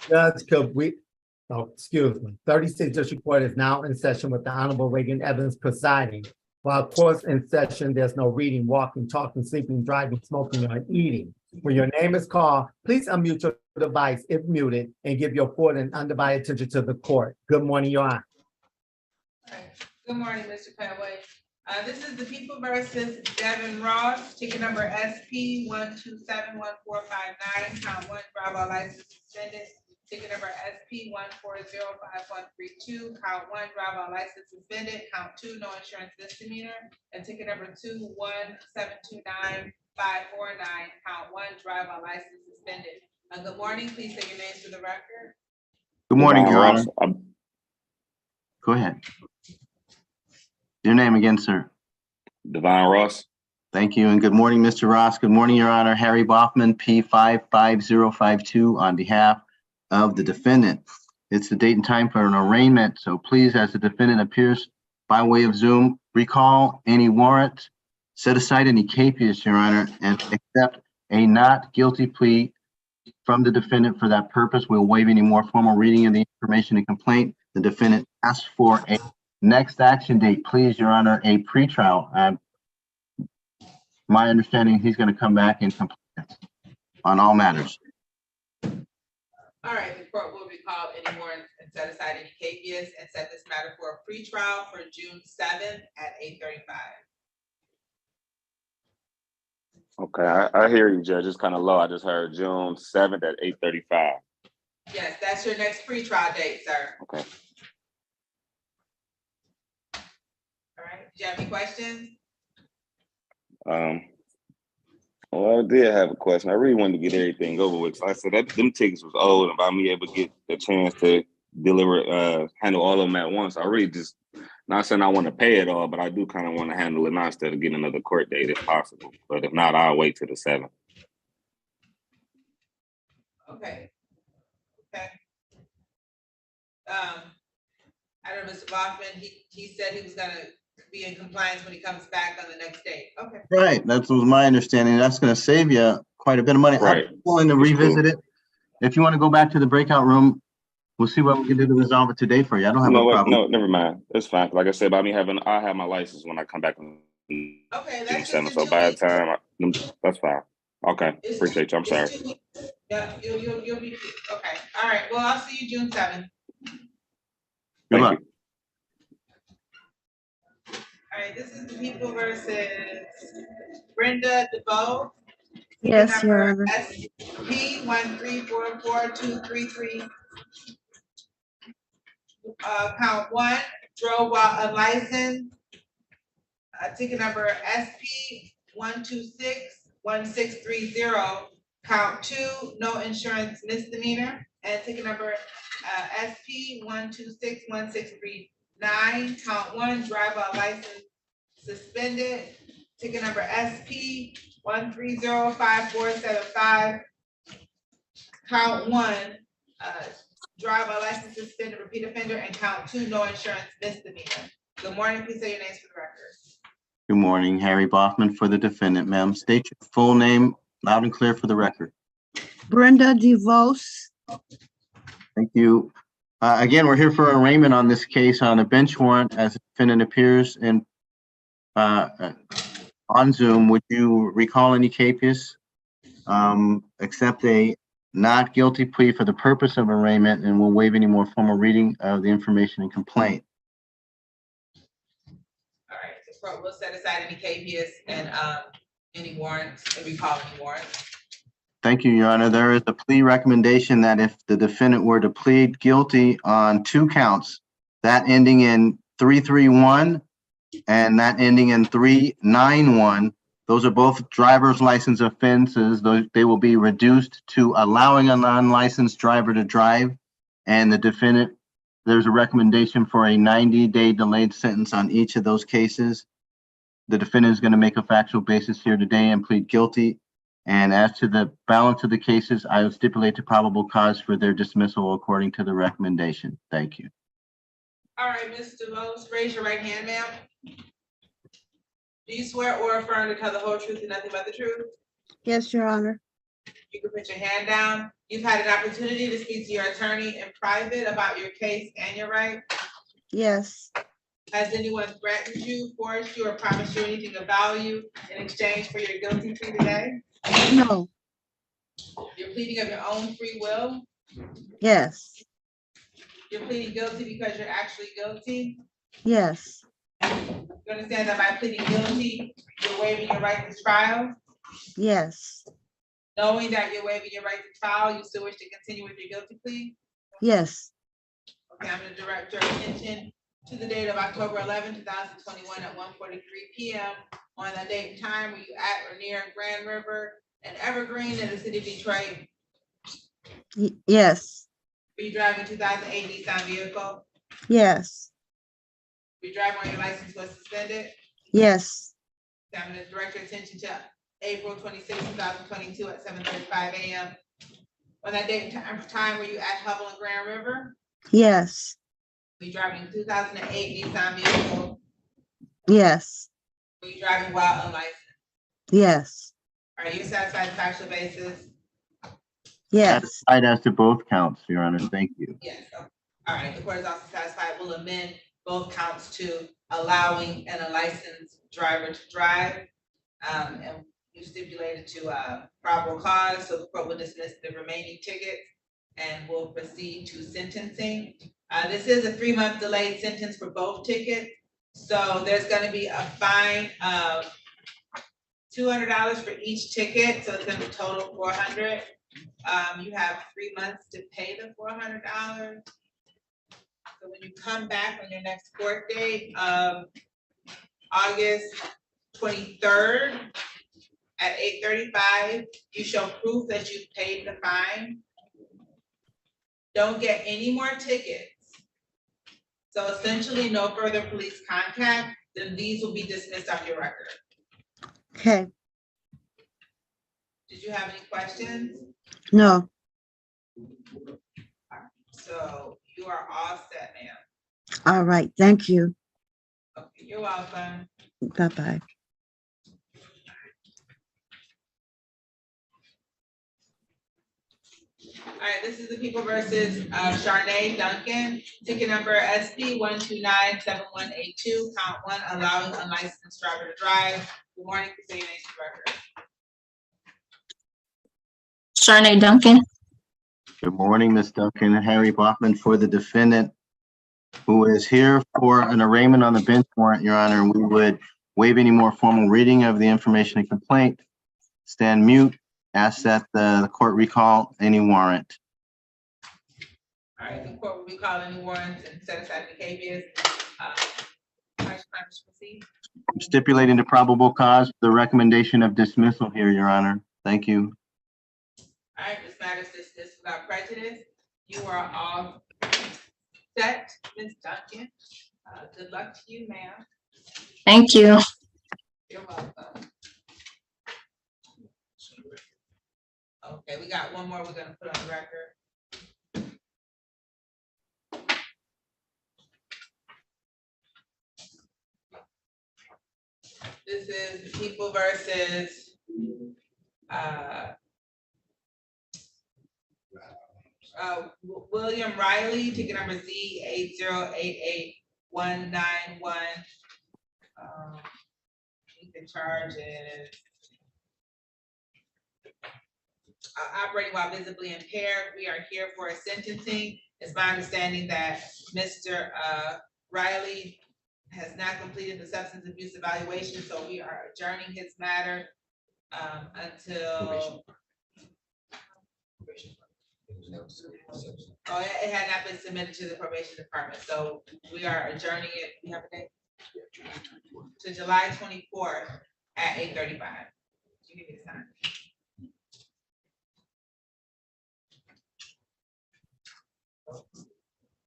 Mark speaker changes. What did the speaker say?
Speaker 1: Judge, could we, oh, excuse me, 36th District Court is now in session with the Honorable Raeigen Evans presiding. While court's in session, there's no reading, walking, talking, sleeping, driving, smoking, or eating. When your name is called, please unmute your device if muted and give your full and undivided attention to the court. Good morning, Your Honor.
Speaker 2: Good morning, Mr. Padway. This is the People versus Devin Ross, ticket number SP 1271459, count 1, driver license suspended. Ticket number SP 1405132, count 1, driver license suspended. Count 2, no insurance misdemeanor. And ticket number 21729 549, count 1, driver license suspended. Good morning. Please say your names for the record.
Speaker 3: Good morning, Your
Speaker 4: Ross.
Speaker 3: Honor. Go ahead. Your name again, sir.
Speaker 4: Divine Ross.
Speaker 3: Thank you, and good morning, Mr. Ross. Good morning, Your Honor. Harry Boffman, P55052, on behalf of the defendant. It's the date and time for an arraignment, so please, as the defendant appears by way of Zoom, recall any warrant, set aside any capias, Your Honor, and accept a not guilty plea from the defendant for that purpose. We'll waive any more formal reading of the information and complaint. The defendant asks for a next action date, please, Your Honor, a pretrial. My understanding, he's going to come back in compliance on all matters.
Speaker 2: All right, the court will recall any warrants and set aside any capias and set this matter for a pretrial for June 7th at 8:35.
Speaker 4: Okay, I hear you, Judge. It's kind of low. I just heard June 7th at 8:35.
Speaker 2: Yes, that's your next pretrial date, sir.
Speaker 4: Okay.
Speaker 2: All right, do you have any questions?
Speaker 4: Well, I did have a question. I really wanted to get everything over with. So I said that them tickets was old, and by me able to get the chance to deliver, handle all of them at once, I really just, not saying I want to pay it all, but I do kind of want to handle it now instead of getting another court date if possible. But if not, I'll wait till the 7th.
Speaker 2: Okay. Okay. I don't know, Mr. Bachman, he said he was gonna be in compliance when he comes back on the next date. Okay.
Speaker 3: Right, that was my understanding. That's going to save you quite a bit of money.
Speaker 4: Right.
Speaker 3: I'm willing to revisit it. If you want to go back to the breakout room, we'll see what we can do to resolve it today for you. I don't have a problem.
Speaker 4: No, never mind. It's fine. Like I said, by me having, I have my license when I come back on
Speaker 2: Okay,
Speaker 4: June
Speaker 2: that's
Speaker 4: 7th. So by the time, that's fine. Okay, appreciate you. I'm sorry.
Speaker 2: Yeah, you'll be, okay. All right, well, I'll see you June 7th.
Speaker 3: Good luck.
Speaker 2: All right, this is the People versus Brenda DeVoe.
Speaker 5: Yes, Your Honor.
Speaker 2: SP 1344233. Count 1, drove while unlicensed. Ticket number SP 1261630. Count 2, no insurance misdemeanor. And ticket number SP 1261639. Count 1, driver license suspended. Ticket number SP 1305475. Count 1, driver license suspended, repeat offender, and count 2, no insurance misdemeanor. Good morning, please say your names for the record.
Speaker 3: Good morning, Harry Boffman for the defendant, ma'am. State your full name loud and clear for the record.
Speaker 5: Brenda DeVos.
Speaker 3: Thank you. Again, we're here for arraignment on this case on a bench warrant as the defendant appears in on Zoom. Would you recall any capias? Accept a not guilty plea for the purpose of arraignment, and we'll waive any more formal reading of the information and complaint.
Speaker 2: All right, the court will set aside any capias and any warrants, and recall any warrants.
Speaker 3: Thank you, Your Honor. There is a plea recommendation that if the defendant were to plead guilty on 2 counts, that ending in 331 and that ending in 391, those are both driver's license offenses. They will be reduced to allowing a non-licensed driver to drive, and the defendant, there's a recommendation for a 90-day delayed sentence on each of those cases. The defendant is going to make a factual basis here today and plead guilty. And as to the balance of the cases, I will stipulate to probable cause for their dismissal according to the recommendation. Thank you.
Speaker 2: All right, Ms. DeVos, raise your right hand, ma'am. Do you swear or affirm to tell the whole truth and nothing but the truth?
Speaker 5: Yes, Your Honor.
Speaker 2: You can put your hand down. You've had an opportunity to speak to your attorney in private about your case and your right.
Speaker 5: Yes.
Speaker 2: Has anyone threatened you, forced you, or promised you anything of value in exchange for your guilty plea today?
Speaker 5: No.
Speaker 2: You're pleading of your own free will.
Speaker 5: Yes.
Speaker 2: You're pleading guilty because you're actually guilty.
Speaker 5: Yes.
Speaker 2: You understand that by pleading guilty, you're waiving your right to trial.
Speaker 5: Yes.
Speaker 2: Knowing that you're waiving your right to trial, you still wish to continue with your guilty plea?
Speaker 5: Yes.
Speaker 2: Okay, I'm gonna direct your attention to the date of October 11, 2021 at 1:43 p.m. on that date and time. Were you at or near Grand River and Evergreen in the city of Detroit?
Speaker 5: Yes.
Speaker 2: Were you driving 2008 Nissan vehicle?
Speaker 5: Yes.
Speaker 2: Were you driving when your license was suspended?
Speaker 5: Yes.
Speaker 2: Okay, I'm gonna direct your attention to April 26, 2022 at 7:35 a.m. On that date and time, were you at Hubble and Grand River?
Speaker 5: Yes.
Speaker 2: Were you driving 2008 Nissan vehicle?
Speaker 5: Yes.
Speaker 2: Were you driving while unlicensed?
Speaker 5: Yes.
Speaker 2: Are you satisfied with the factual basis?
Speaker 5: Yes.
Speaker 3: Satisfied as to both counts, Your Honor. Thank you.
Speaker 2: Yes. All right, the court is also satisfied. We'll amend both counts to allowing an unlicensed driver to drive. And you stipulated to probable cause, so the court will dismiss the remaining tickets and will proceed to sentencing. This is a 3-month delayed sentence for both tickets. So there's gonna be a fine of $200 for each ticket, so it's gonna be total $400. You have 3 months to pay the $400. So when you come back on your next court date of August 23rd at 8:35, you show proof that you've paid the fine. Don't get any more tickets. So essentially, no further police contact, then these will be dismissed off your record.
Speaker 5: Okay.
Speaker 2: Did you have any questions?
Speaker 5: No.
Speaker 2: So you are all set, ma'am.
Speaker 5: All right. Thank you.
Speaker 2: Okay, you're welcome.
Speaker 5: Bye-bye.
Speaker 2: All right, this is the people versus Charnay Duncan, ticket number SP 1297182, count 1, allowing unlicensed driver to drive. Good morning, please say your name for the record.
Speaker 6: Charnay Duncan.
Speaker 3: Good morning, Ms. Duncan. Harry Bachman for the defendant, who is here for an arraignment on the bench warrant, Your Honor. And we would waive any more formal reading of the information and complaint, stand mute, ask that the court recall any warrant.
Speaker 2: All right, the court will recall any warrants and set aside the habeas. Proceed.
Speaker 3: Stipulating the probable cause, the recommendation of dismissal here, Your Honor. Thank you.
Speaker 2: All right, this matter is dismissed without prejudice. You are all set, Ms. Duncan. Good luck to you, ma'am.
Speaker 6: Thank you.
Speaker 2: You're welcome. Okay, we got one more we're gonna put on the record. This is people versus William Riley, ticket number Z8088191. The charge is operating while visibly impaired. We are here for a sentencing. It's my understanding that Mr. Riley has not completed the substance abuse evaluation, so we are adjourning his matter until. Oh, it had not been submitted to the probation department, so we are adjourning it. We have a date? To July 24th at 8:35. You give me the time.